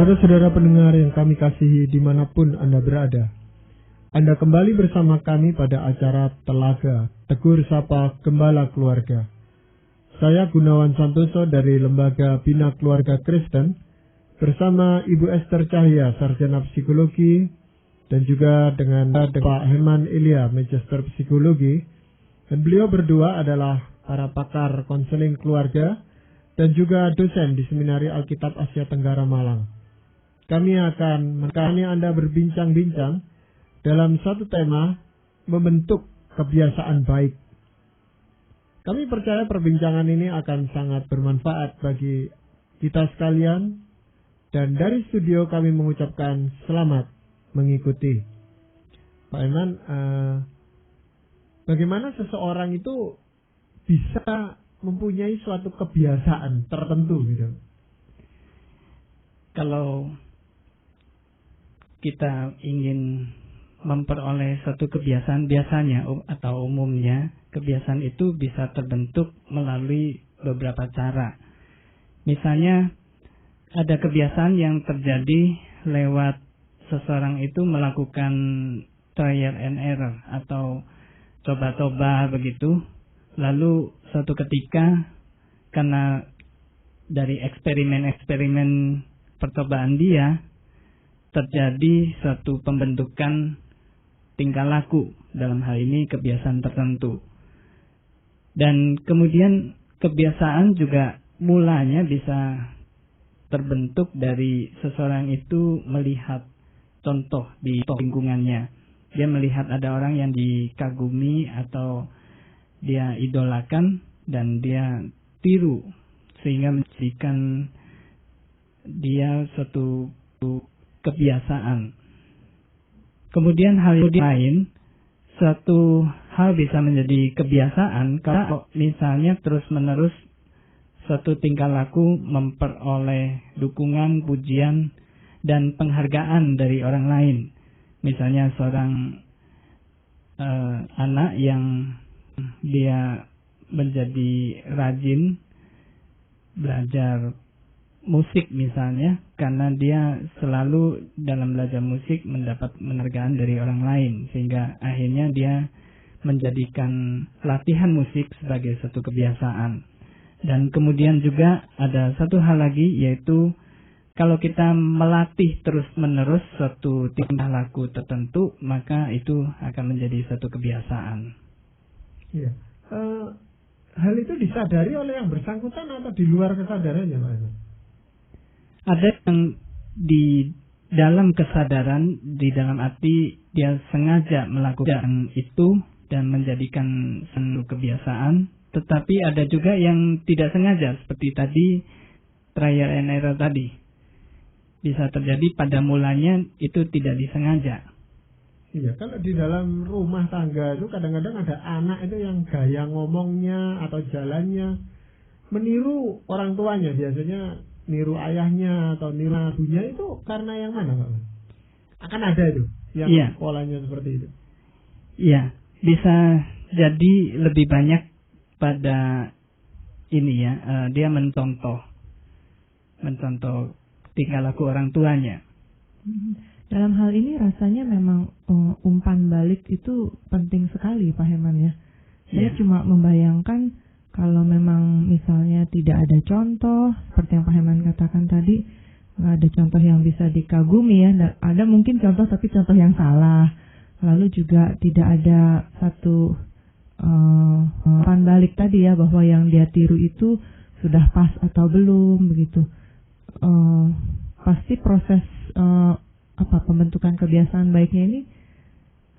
Saudara-saudara pendengar yang kami kasihi dimanapun Anda berada, Anda kembali bersama kami pada acara Telaga Tegur Sapa Gembala Keluarga. Saya Gunawan Santoso dari Lembaga Bina Keluarga Kristen bersama Ibu Esther Cahya, Sarjana Psikologi, dan juga dengan Pak Herman Ilya, Magister Psikologi. Dan beliau berdua adalah para pakar konseling keluarga dan juga dosen di Seminari Alkitab Asia Tenggara Malang. Kami akan menemani Anda berbincang-bincang dalam satu tema, membentuk kebiasaan baik. Kami percaya perbincangan ini akan sangat bermanfaat bagi kita sekalian, dan dari studio kami mengucapkan selamat mengikuti. Pak Eman, bagaimana seseorang itu bisa mempunyai suatu kebiasaan tertentu gitu? Kalau kita ingin memperoleh suatu kebiasaan, biasanya atau umumnya kebiasaan itu bisa terbentuk melalui beberapa cara. Misalnya ada kebiasaan yang terjadi lewat seseorang itu melakukan trial and error atau coba-coba begitu. Lalu suatu ketika karena dari eksperimen-eksperimen percobaan dia terjadi suatu pembentukan tingkah laku, dalam hal ini kebiasaan tertentu. Dan kemudian kebiasaan juga mulanya bisa terbentuk dari seseorang itu melihat contoh di lingkungannya. Dia melihat ada orang yang dikagumi atau dia idolakan dan dia tiru sehingga menjadikan dia suatu kebiasaan. Kemudian hal yang lain, suatu hal bisa menjadi kebiasaan kalau misalnya terus-menerus suatu tingkah laku memperoleh dukungan, pujian, dan penghargaan dari orang lain. Misalnya seorang anak yang dia menjadi rajin belajar musik misalnya, karena dia selalu dalam belajar musik mendapat penghargaan dari orang lain, sehingga akhirnya dia menjadikan latihan musik sebagai satu kebiasaan. Dan kemudian juga ada satu hal lagi, yaitu kalau kita melatih terus-menerus suatu tingkah laku tertentu, maka itu akan menjadi satu kebiasaan. Iya. Hal itu disadari oleh yang bersangkutan atau di luar kesadarannya, Pak? Ada yang di dalam kesadaran, di dalam arti dia sengaja melakukan itu dan menjadikan satu kebiasaan. Tetapi ada juga yang tidak sengaja, seperti tadi trial and error tadi. Bisa terjadi pada mulanya itu tidak disengaja. Iya, kalau di dalam rumah tangga itu kadang-kadang ada anak itu yang gaya ngomongnya atau jalannya meniru orang tuanya, biasanya niru ayahnya atau niru ibunya. Itu karena yang mana, Pak? Akan ada itu yang polanya seperti itu. Iya, bisa jadi lebih banyak pada ini ya, dia mencontoh tingkah laku orang tuanya. Dalam hal ini rasanya memang umpan balik itu penting sekali, Pak Herman ya. Saya cuma membayangkan kalau memang misalnya tidak ada contoh, seperti yang Pak Herman katakan tadi, nggak ada contoh yang bisa dikagumi ya. Ada mungkin contoh tapi contoh yang salah. Lalu juga tidak ada satu umpan balik tadi ya, bahwa yang dia tiru itu sudah pas atau belum begitu. Pasti proses pembentukan kebiasaan baiknya ini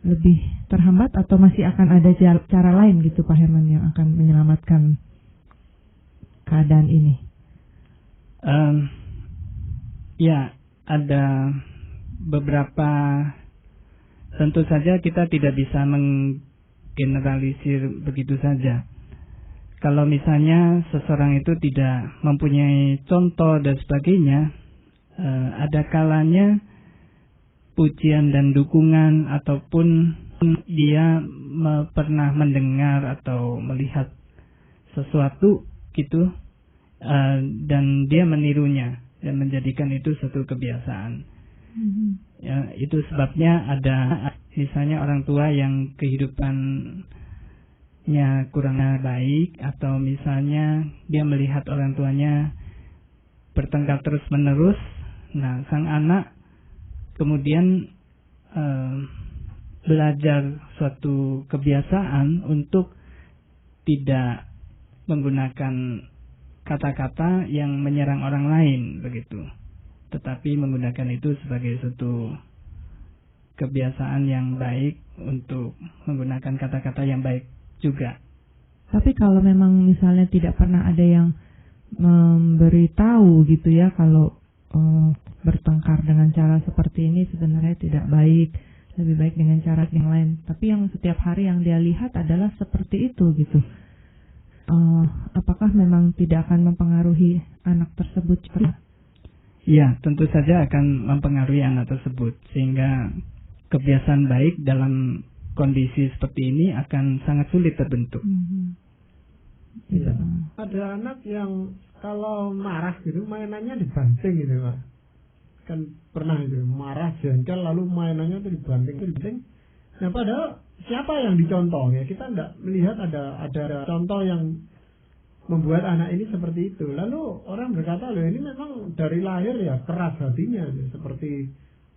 lebih terhambat atau masih akan ada cara lain gitu, Pak Herman, yang akan menyelamatkan keadaan ini? Ya, ada beberapa. Tentu saja kita tidak bisa menggeneralisir begitu saja. Kalau misalnya seseorang itu tidak mempunyai contoh dan sebagainya, ada kalanya pujian dan dukungan ataupun dia pernah mendengar atau melihat sesuatu gitu, dan dia menirunya. dan menjadikan itu suatu kebiasaan. Ya, itu sebabnya ada misalnya orang tua yang kehidupannya kurang baik, atau misalnya dia melihat orang tuanya bertengkar terus menerus. Nah, sang anak kemudian belajar suatu kebiasaan untuk tidak menggunakan kata-kata yang menyerang orang lain begitu, tetapi menggunakan itu sebagai suatu kebiasaan yang baik untuk menggunakan kata-kata yang baik juga. Tapi kalau memang misalnya tidak pernah ada yang memberitahu gitu ya, kalau bertengkar dengan cara seperti ini sebenarnya tidak baik, lebih baik dengan cara yang lain, tapi yang setiap hari yang dia lihat adalah seperti itu gitu, apakah memang tidak akan mempengaruhi anak tersebut? Ya, tentu saja akan mempengaruhi anak tersebut, sehingga kebiasaan baik dalam kondisi seperti ini akan sangat sulit terbentuk. Ya. Ada anak yang kalau marah gitu mainannya dibanting gitu Pak. Kan pernah itu marah jengkel lalu mainannya itu dibanting. Nah padahal siapa yang dicontoh ya, kita tidak melihat ada contoh yang membuat anak ini seperti itu. Lalu orang berkata loh ini memang dari lahir ya keras hatinya ya, seperti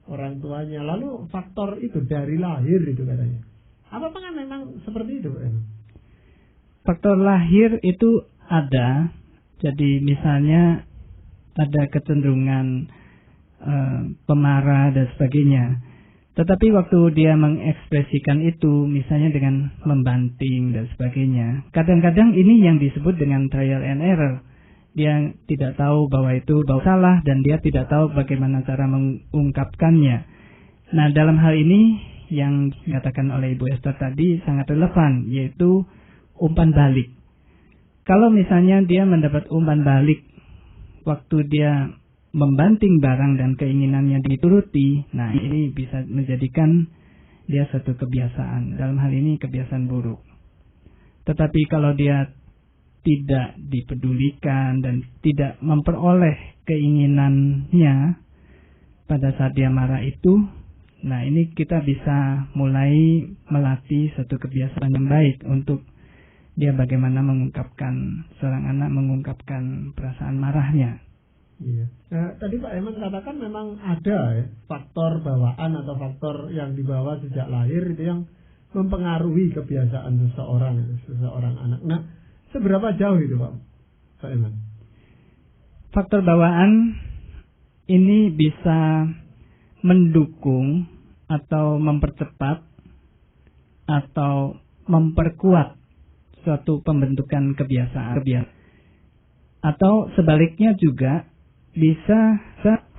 orang tuanya. Lalu faktor itu dari lahir itu katanya. Apakah memang seperti itu Pak? Faktor lahir itu ada. Jadi misalnya ada kecenderungan pemarah dan sebagainya. Tetapi waktu dia mengekspresikan itu, misalnya dengan membanting dan sebagainya, kadang-kadang ini yang disebut dengan trial and error. Dia tidak tahu bahwa itu salah dan dia tidak tahu bagaimana cara mengungkapkannya. Nah, dalam hal ini yang dikatakan oleh Ibu Esther tadi sangat relevan, yaitu umpan balik. Kalau misalnya dia mendapat umpan balik waktu dia membanting barang dan keinginannya dituruti, nah ini bisa menjadikan dia satu kebiasaan. Dalam hal ini kebiasaan buruk. Tetapi kalau dia tidak dipedulikan dan tidak memperoleh keinginannya pada saat dia marah itu, nah ini kita bisa mulai melatih satu kebiasaan yang baik untuk dia bagaimana seorang anak mengungkapkan perasaan marahnya. Iya. Nah, tadi Pak Eman katakan memang ada ya, faktor bawaan atau faktor yang dibawa sejak lahir itu yang mempengaruhi kebiasaan seseorang anak. Nah, seberapa jauh itu Pak Eman? Faktor bawaan ini bisa mendukung atau mempercepat atau memperkuat suatu pembentukan kebiasaan. Atau sebaliknya juga bisa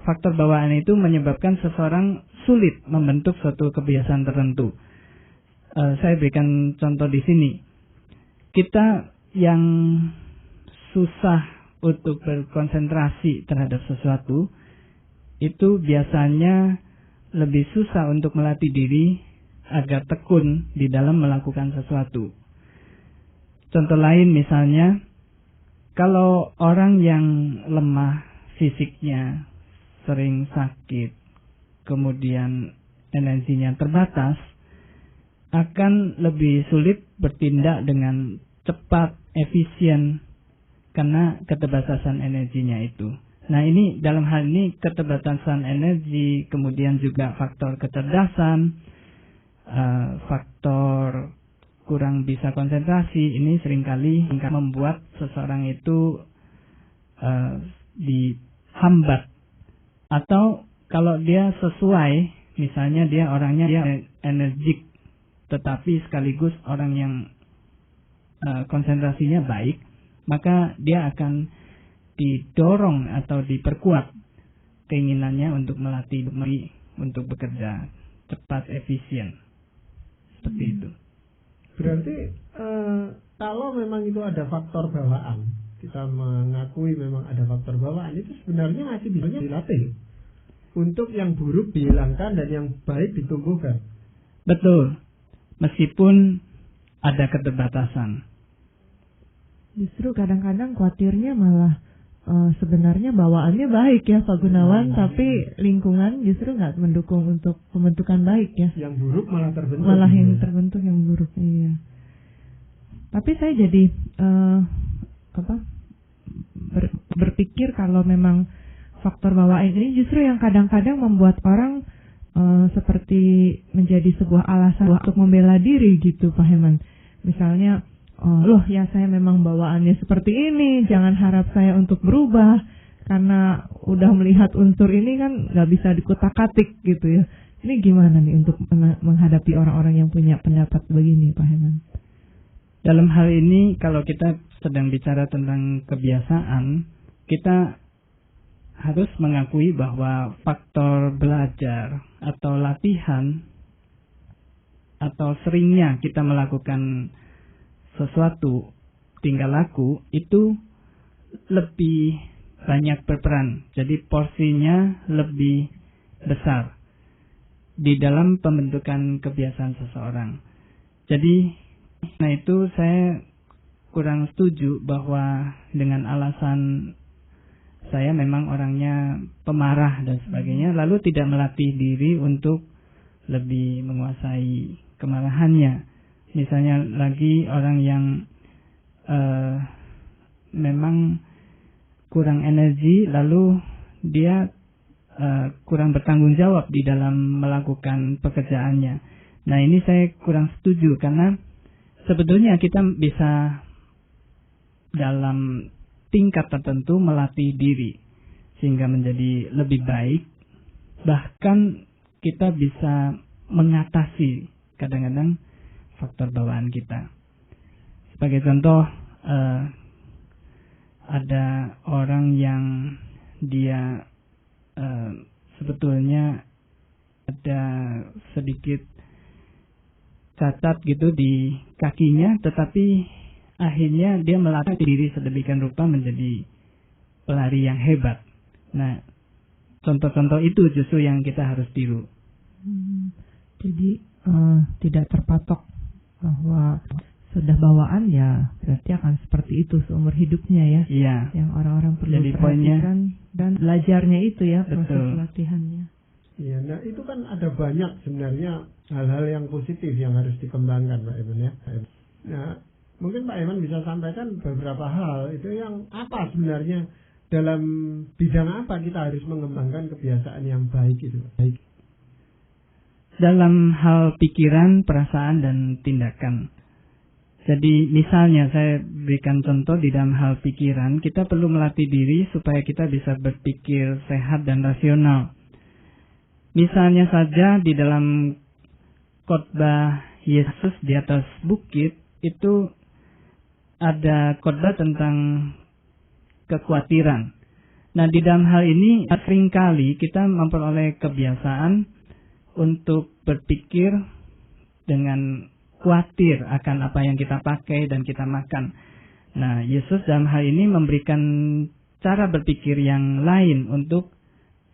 faktor bawaan itu menyebabkan seseorang sulit membentuk suatu kebiasaan tertentu. Saya berikan contoh di sini. Kita yang susah untuk berkonsentrasi terhadap sesuatu itu biasanya lebih susah untuk melatih diri agar tekun di dalam melakukan sesuatu. Contoh lain misalnya, kalau orang yang lemah fisiknya, sering sakit, kemudian energinya terbatas, akan lebih sulit bertindak dengan cepat, efisien, karena keterbatasan energinya itu. Nah ini dalam hal ini keterbatasan energi, kemudian juga faktor kecerdasan, faktor kurang bisa konsentrasi, ini seringkali membuat seseorang itu dihambat. Atau kalau dia sesuai, misalnya dia orangnya energik, tetapi sekaligus orang yang konsentrasinya baik, maka dia akan didorong atau diperkuat keinginannya untuk melatih untuk bekerja cepat, efisien. Seperti itu. Berarti kalau memang itu ada faktor bawaan, kita mengakui memang ada faktor bawaan, itu sebenarnya masih bisa dilatih untuk yang buruk dihilangkan dan yang baik ditumbuhkan. Betul, meskipun ada keterbatasan. Justru kadang-kadang khawatirnya malah sebenarnya bawaannya baik ya Pak Gunawan, tapi lingkungan justru nggak mendukung untuk pembentukan baik ya. Yang buruk malah terbentuk. Malah yang terbentuk yang buruk, iya. Tapi saya jadi berpikir kalau memang faktor bawaan ini justru yang kadang-kadang membuat orang seperti menjadi sebuah alasan untuk membela diri gitu Pak Heman. Misalnya, loh ya saya memang bawaannya seperti ini, jangan harap saya untuk berubah karena udah melihat unsur ini kan nggak bisa dikutak-katik gitu ya. Ini gimana nih untuk menghadapi orang-orang yang punya pendapat begini Pak Heman? Dalam hal ini kalau kita sedang bicara tentang kebiasaan, kita harus mengakui bahwa faktor belajar atau latihan atau seringnya kita melakukan sesuatu tingkah laku itu lebih banyak berperan. Jadi porsinya lebih besar di dalam pembentukan kebiasaan seseorang. Jadi nah itu saya kurang setuju bahwa dengan alasan saya memang orangnya pemarah dan sebagainya, lalu tidak melatih diri untuk lebih menguasai kemarahannya. Misalnya lagi orang yang memang kurang energi, lalu dia kurang bertanggung jawab di dalam melakukan pekerjaannya. Nah ini saya kurang setuju karena sebetulnya kita bisa dalam tingkat tertentu melatih diri sehingga menjadi lebih baik. Bahkan kita bisa mengatasi kadang-kadang faktor bawaan kita. Sebagai contoh, ada orang yang dia sebetulnya ada sedikit cacat gitu di kakinya, tetapi akhirnya dia melatih diri sedemikian rupa menjadi pelari yang hebat. Nah, contoh-contoh itu justru yang kita harus tiru. Jadi tidak terpatok bahwa sudah bawaan ya berarti akan seperti itu seumur hidupnya ya. Iya. Yang orang-orang perlu jadi perhatikan dan belajarnya itu ya, proses betul. latihannya. Iya, nah itu kan ada banyak sebenarnya hal-hal yang positif yang harus dikembangkan Pak Eman ya. Nah, mungkin Pak Eman bisa sampaikan beberapa hal itu yang apa sebenarnya dalam bidang apa kita harus mengembangkan kebiasaan yang baik itu. Baik. Dalam hal pikiran, perasaan, dan tindakan. Jadi misalnya saya berikan contoh di dalam hal pikiran, kita perlu melatih diri supaya kita bisa berpikir sehat dan rasional. Misalnya saja di dalam khotbah Yesus di atas bukit itu ada khotbah tentang kekhawatiran. Nah di dalam hal ini seringkali kita memperoleh kebiasaan untuk berpikir dengan khawatir akan apa yang kita pakai dan kita makan. Nah Yesus dalam hal ini memberikan cara berpikir yang lain untuk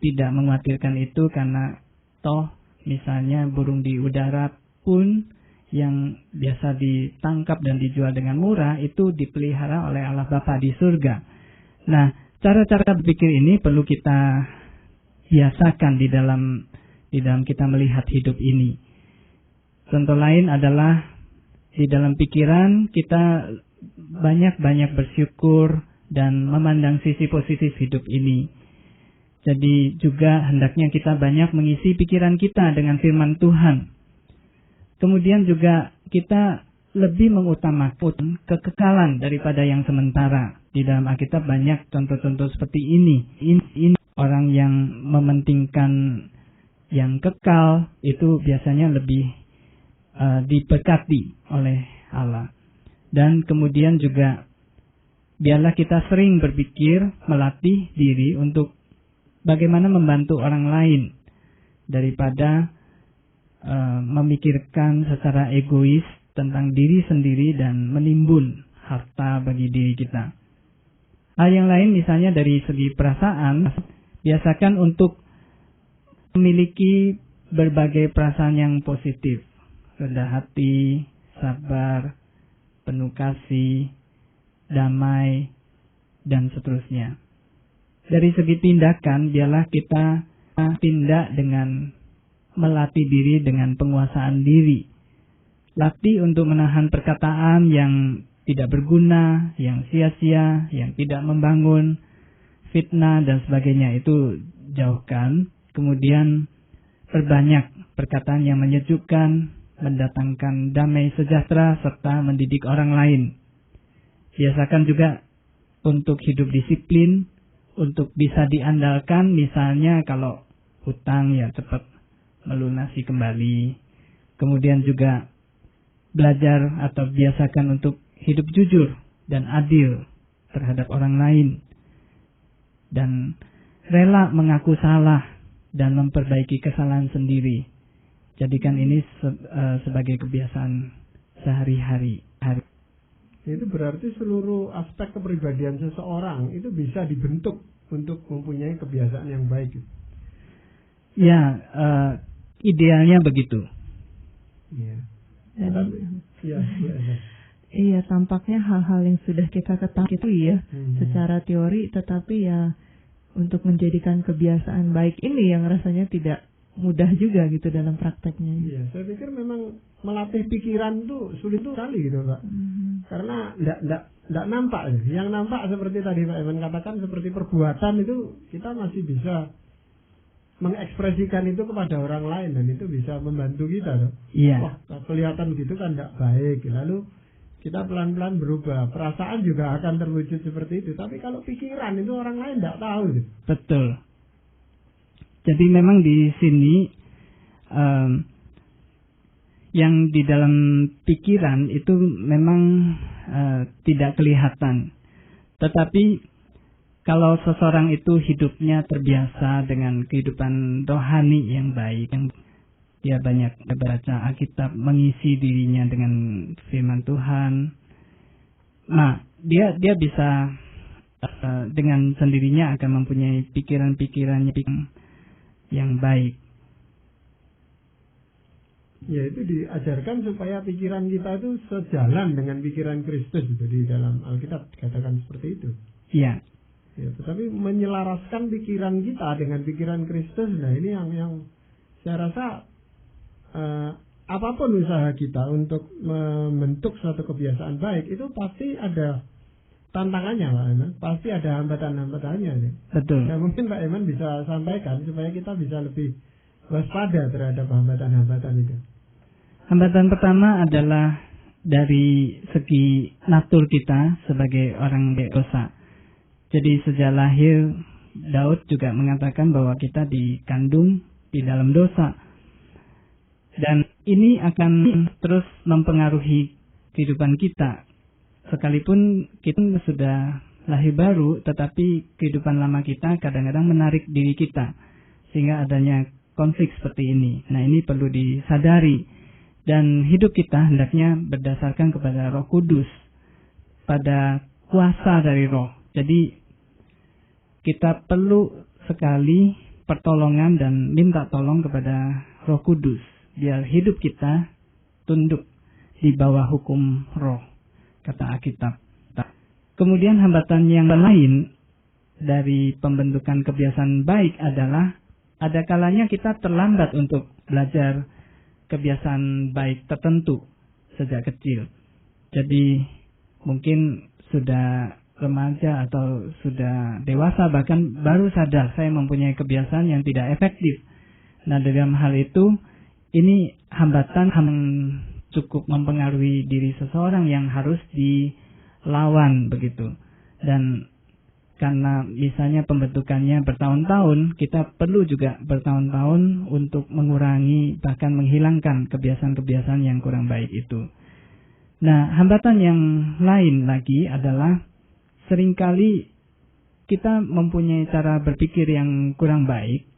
tidak mengkhawatirkan itu, karena toh misalnya burung di udara pun yang biasa ditangkap dan dijual dengan murah itu dipelihara oleh Allah Bapa di surga. Nah, cara-cara berpikir ini perlu kita biasakan di dalam kita melihat hidup ini. Contoh lain adalah di dalam pikiran kita banyak-banyak bersyukur dan memandang sisi positif hidup ini. Jadi juga hendaknya kita banyak mengisi pikiran kita dengan firman Tuhan. Kemudian juga kita lebih mengutamakan kekekalan daripada yang sementara. Di dalam Alkitab banyak contoh-contoh seperti ini. Ini orang yang mementingkan yang kekal itu biasanya lebih diberkati oleh Allah. Dan kemudian juga biarlah kita sering berpikir, melatih diri untuk bagaimana membantu orang lain daripada memikirkan secara egois tentang diri sendiri dan menimbun harta bagi diri kita. Hal yang lain misalnya dari segi perasaan, biasakan untuk memiliki berbagai perasaan yang positif, rendah hati, sabar, penuh kasih, damai, dan seterusnya. Dari segi tindakan, biarlah kita tindak dengan melatih diri dengan penguasaan diri. Latih untuk menahan perkataan yang tidak berguna, yang sia-sia, yang tidak membangun, fitnah dan sebagainya, itu jauhkan. Kemudian perbanyak perkataan yang menyejukkan, mendatangkan damai sejahtera, serta mendidik orang lain. Biasakan juga untuk hidup disiplin, untuk bisa diandalkan, misalnya kalau hutang ya cepat melunasi kembali. Kemudian juga belajar atau biasakan untuk hidup jujur dan adil terhadap orang lain. Dan rela mengaku salah dan memperbaiki kesalahan sendiri. Jadikan ini sebagai kebiasaan sehari-hari. Itu berarti seluruh aspek kepribadian seseorang itu bisa dibentuk untuk mempunyai kebiasaan yang baik. Ya, idealnya begitu. Iya. Iya, tampaknya hal-hal yang sudah kita ketahui itu ya, secara teori, tetapi ya untuk menjadikan kebiasaan baik ini yang rasanya tidak mudah juga gitu dalam prakteknya. Iya, saya pikir memang melatih pikiran tuh sulit tuh kali gitu, Pak. Karena enggak nampak. Yang nampak seperti tadi Pak Eman katakan, seperti perbuatan itu kita masih bisa mengekspresikan itu kepada orang lain dan itu bisa membantu kita tuh. Iya. Wah, kelihatan gitu kan enggak baik. Lalu kita pelan-pelan berubah. Perasaan juga akan terwujud seperti itu. Tapi kalau pikiran itu orang lain enggak tahu gitu. Betul. Jadi memang di sini yang di dalam pikiran itu memang tidak kelihatan. Tetapi kalau seseorang itu hidupnya terbiasa dengan kehidupan rohani yang baik, yang dia banyak membaca Alkitab, mengisi dirinya dengan firman Tuhan, nah dia bisa dengan sendirinya akan mempunyai pikiran-pikiran yang baik. Ya, itu diajarkan supaya pikiran kita itu sejalan dengan pikiran Kristus itu di dalam Alkitab dikatakan seperti itu. Iya. Ya, tetapi menyelaraskan pikiran kita dengan pikiran Kristus, nah ini yang saya rasa apapun usaha kita untuk membentuk suatu kebiasaan baik itu pasti ada tantangannya, Pak Eman. Pasti ada hambatan-hambatannya. Betul. Nah, mungkin Pak Eman bisa sampaikan supaya kita bisa lebih waspada terhadap hambatan-hambatan itu. Hambatan pertama adalah dari segi natur kita sebagai orang berdosa. Jadi sejak lahir Daud juga mengatakan bahwa kita dikandung di dalam dosa. Dan ini akan terus mempengaruhi kehidupan kita. Sekalipun kita sudah lahir baru, tetapi kehidupan lama kita kadang-kadang menarik diri kita. Sehingga adanya konflik seperti ini. Nah, ini perlu disadari. Dan hidup kita hendaknya berdasarkan kepada Roh Kudus, pada kuasa dari Roh. Jadi kita perlu sekali pertolongan dan minta tolong kepada Roh Kudus, biar hidup kita tunduk di bawah hukum Roh, kata Alkitab. Kemudian hambatan yang lain dari pembentukan kebiasaan baik adalah ada kalanya kita terlambat untuk belajar kebiasaan baik tertentu sejak kecil. Jadi mungkin sudah remaja atau sudah dewasa bahkan baru sadar saya mempunyai kebiasaan yang tidak efektif. Nah, dalam hal itu ini hambatan cukup mempengaruhi diri seseorang yang harus dilawan begitu. Dan karena misalnya pembentukannya bertahun-tahun, kita perlu juga bertahun-tahun untuk mengurangi bahkan menghilangkan kebiasaan-kebiasaan yang kurang baik itu. Nah, hambatan yang lain lagi adalah seringkali kita mempunyai cara berpikir yang kurang baik.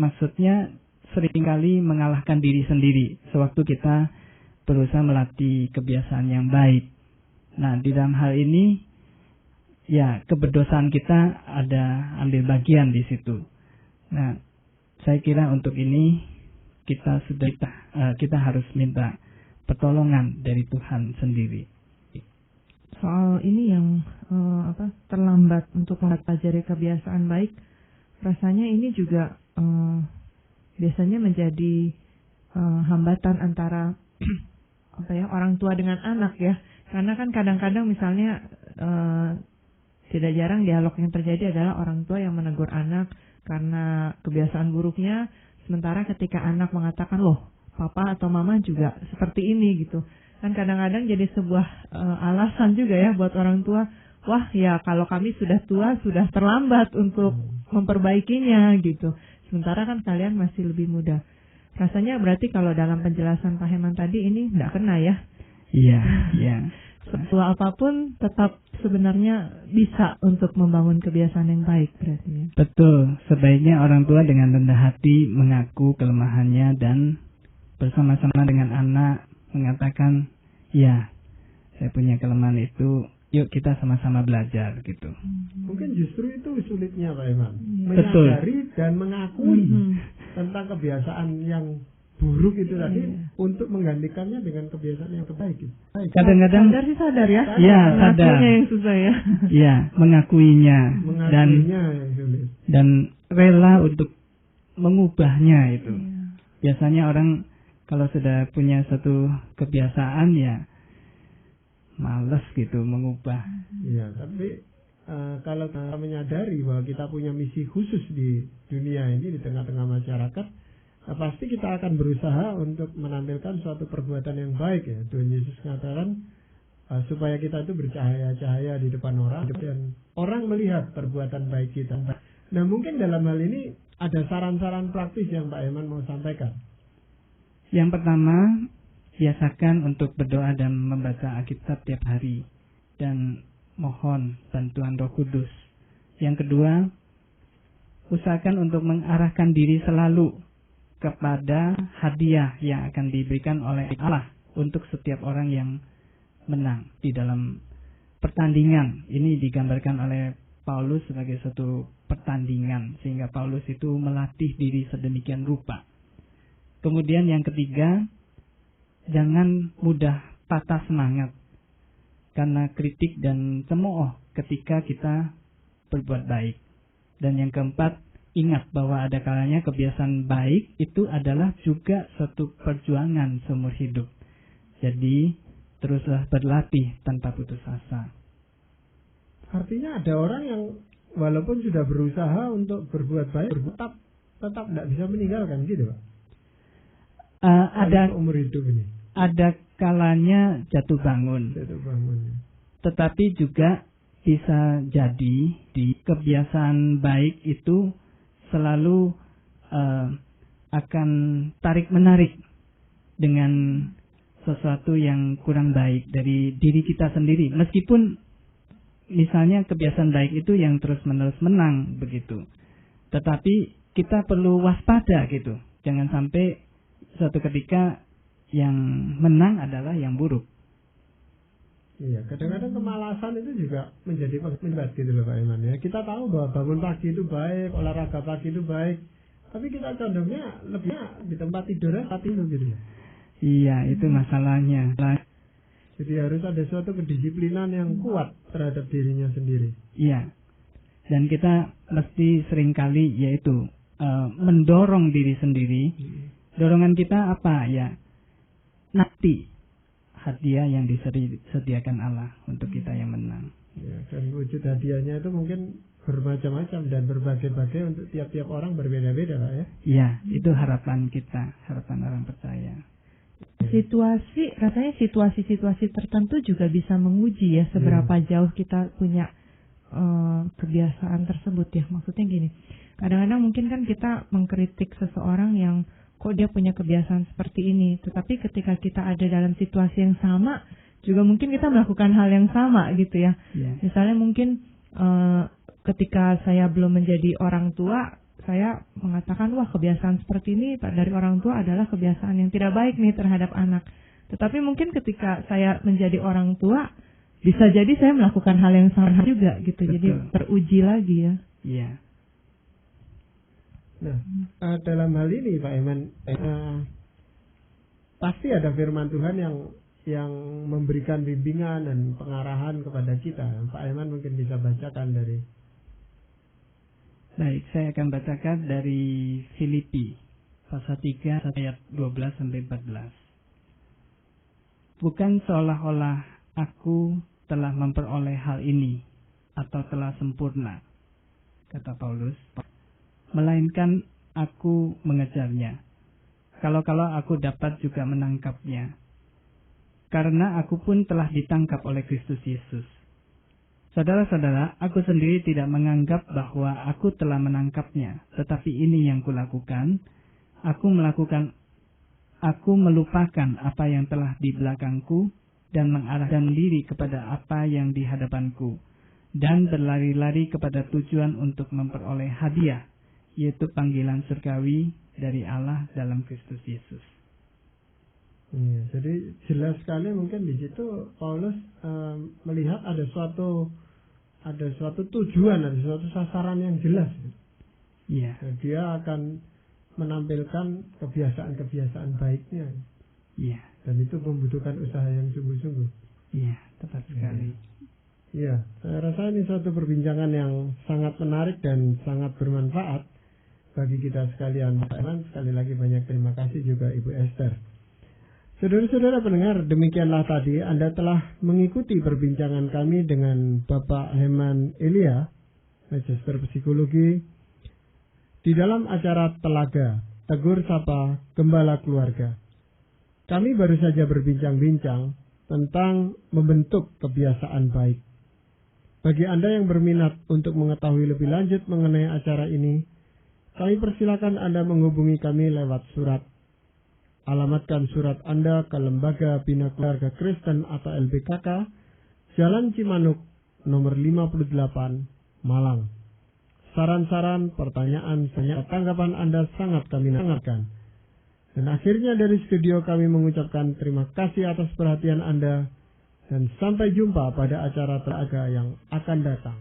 Maksudnya seringkali mengalahkan diri sendiri sewaktu kita berusaha melatih kebiasaan yang baik. Nah, di dalam hal ini ya, keberdosaan kita ada ambil bagian di situ. Nah, saya kira untuk ini kita harus minta pertolongan dari Tuhan sendiri. soal ini yang terlambat untuk mempelajari kebiasaan baik, rasanya ini juga biasanya menjadi hambatan antara orang tua dengan anak ya. Karena kan kadang-kadang misalnya tidak jarang dialog yang terjadi adalah orang tua yang menegur anak karena kebiasaan buruknya, sementara ketika anak mengatakan, loh papa atau mama juga seperti ini gitu. Kan kadang-kadang jadi sebuah alasan juga ya buat orang tua, wah ya kalau kami sudah tua sudah terlambat untuk memperbaikinya gitu. Sementara kan kalian masih lebih muda. Rasanya berarti kalau dalam penjelasan Pak Heman tadi ini tidak kena ya? Iya, iya. Setua apapun tetap sebenarnya bisa untuk membangun kebiasaan yang baik berarti ya? Betul, sebaiknya orang tua dengan rendah hati mengaku kelemahannya dan bersama-sama dengan anak mengatakan, ya saya punya kelemahan itu, yuk kita sama-sama belajar gitu. Mungkin justru itu sulitnya Pak Iman, Betul. menyadari dan mengakui tentang kebiasaan yang buruk itu tadi untuk menggantikannya dengan kebiasaan yang baik. Kadang-kadang sadar ya? Ya, sadar. Mengakuinya yang susah ya. Ya, mengakuinya dan rela untuk mengubahnya itu. Biasanya orang kalau sudah punya satu kebiasaan ya malas gitu mengubah. Iya, tapi kalau kita menyadari bahwa kita punya misi khusus di dunia ini, di tengah-tengah masyarakat, pasti kita akan berusaha untuk menampilkan suatu perbuatan yang baik ya. Tuhan Yesus mengatakan supaya kita itu bercahaya-cahaya di depan orang dan orang melihat perbuatan baik kita. Nah mungkin dalam hal ini ada saran-saran praktis yang Pak Eman mau sampaikan. Yang pertama, biasakan untuk berdoa dan membaca Alkitab tiap hari dan mohon bantuan Roh Kudus. Yang kedua, usahakan untuk mengarahkan diri selalu kepada hadiah yang akan diberikan oleh Allah untuk setiap orang yang menang di dalam pertandingan. Ini digambarkan oleh Paulus sebagai suatu pertandingan, sehingga Paulus itu melatih diri sedemikian rupa. Kemudian yang ketiga, jangan mudah patah semangat karena kritik dan cemooh ketika kita berbuat baik. Dan yang keempat, ingat bahwa ada kalanya kebiasaan baik itu adalah juga suatu perjuangan seumur hidup. Jadi teruslah berlatih tanpa putus asa. Artinya ada orang yang walaupun sudah berusaha untuk berbuat baik, tetap tidak bisa meninggalkan gitu Pak? Ada umur hidup ini. Ada kalanya jatuh bangun. Tetapi juga bisa jadi di kebiasaan baik itu selalu akan tarik-menarik dengan sesuatu yang kurang baik dari diri kita sendiri. Meskipun misalnya kebiasaan baik itu yang terus-menerus menang begitu. Tetapi kita perlu waspada gitu. Jangan sampai suatu ketika yang menang adalah yang buruk. Iya, kadang-kadang kemalasan itu juga menjadi penyebab gitu loh Pak Iman ya. Kita tahu bahwa bangun pagi itu baik, olahraga pagi itu baik, tapi kita condongnya lebihnya di tempat tidurnya saat itu gitu ya. Iya, itu masalahnya. Jadi harus ada suatu kedisiplinan yang kuat terhadap dirinya sendiri. Iya, dan kita mesti seringkali yaitu mendorong diri sendiri. Dorongan kita apa ya? Nanti hadiah yang disediakan Allah untuk kita yang menang. Ya, dan wujud hadiahnya itu mungkin bermacam-macam dan berbagai-bagai untuk tiap-tiap orang berbeda-beda Pak ya. Iya, itu harapan kita, harapan orang percaya. Situasi tertentu juga bisa menguji ya seberapa jauh kita punya kebiasaan tersebut ya. Maksudnya gini, kadang-kadang mungkin kan kita mengkritik seseorang yang kok dia punya kebiasaan seperti ini, tetapi ketika kita ada dalam situasi yang sama juga mungkin kita melakukan hal yang sama gitu ya. Misalnya mungkin ketika saya belum menjadi orang tua, saya mengatakan wah kebiasaan seperti ini dari orang tua adalah kebiasaan yang tidak baik nih terhadap anak. Tetapi mungkin ketika saya menjadi orang tua, bisa jadi saya melakukan hal yang sama juga gitu. Betul. Jadi teruji lagi ya. Iya. Nah, dalam hal ini Pak Eman, pasti ada firman Tuhan yang yang memberikan bimbingan dan pengarahan kepada kita. Pak Eman mungkin bisa bacakan dari. Baik, saya akan bacakan dari Filipi pasal 3 ayat 12 sampai 14. Bukan seolah-olah aku telah memperoleh hal ini atau telah sempurna, kata Paulus, melainkan aku mengejarnya. Kalau-kalau aku dapat juga menangkapnya, karena aku pun telah ditangkap oleh Kristus Yesus. Saudara-saudara, aku sendiri tidak menganggap bahwa aku telah menangkapnya, tetapi ini yang kulakukan. Aku melupakan apa yang telah di belakangku dan mengarahkan diri kepada apa yang di hadapanku, dan berlari-lari kepada tujuan untuk memperoleh hadiah, yaitu panggilan surgawi dari Allah dalam Kristus Yesus. Ya, jadi jelas sekali mungkin di situ Paulus melihat ada suatu tujuan, ada suatu sasaran yang jelas. Ya. Nah, dia akan menampilkan kebiasaan-kebiasaan baiknya. Ya. Dan itu membutuhkan usaha yang sungguh-sungguh. Iya, tepat sekali. Iya, saya rasa ini suatu perbincangan yang sangat menarik dan sangat bermanfaat bagi kita sekalian. Sekali lagi banyak terima kasih juga Ibu Esther. Saudara-saudara pendengar, demikianlah tadi Anda telah mengikuti perbincangan kami dengan Bapak Heman Elia, Magister Psikologi, di dalam acara Telaga, Tegur Sapa Gembala Keluarga. Kami baru saja berbincang-bincang tentang membentuk kebiasaan baik. Bagi Anda yang berminat untuk mengetahui lebih lanjut mengenai acara ini, kami persilakan Anda menghubungi kami lewat surat. Alamatkan surat Anda ke Lembaga Bina Keluarga Kristen atau LBKK, Jalan Cimanuk, nomor 58, Malang. Saran-saran, pertanyaan, serta tanggapan Anda sangat kami nantikan. Dan akhirnya dari studio kami mengucapkan terima kasih atas perhatian Anda dan sampai jumpa pada acara Telaga yang akan datang.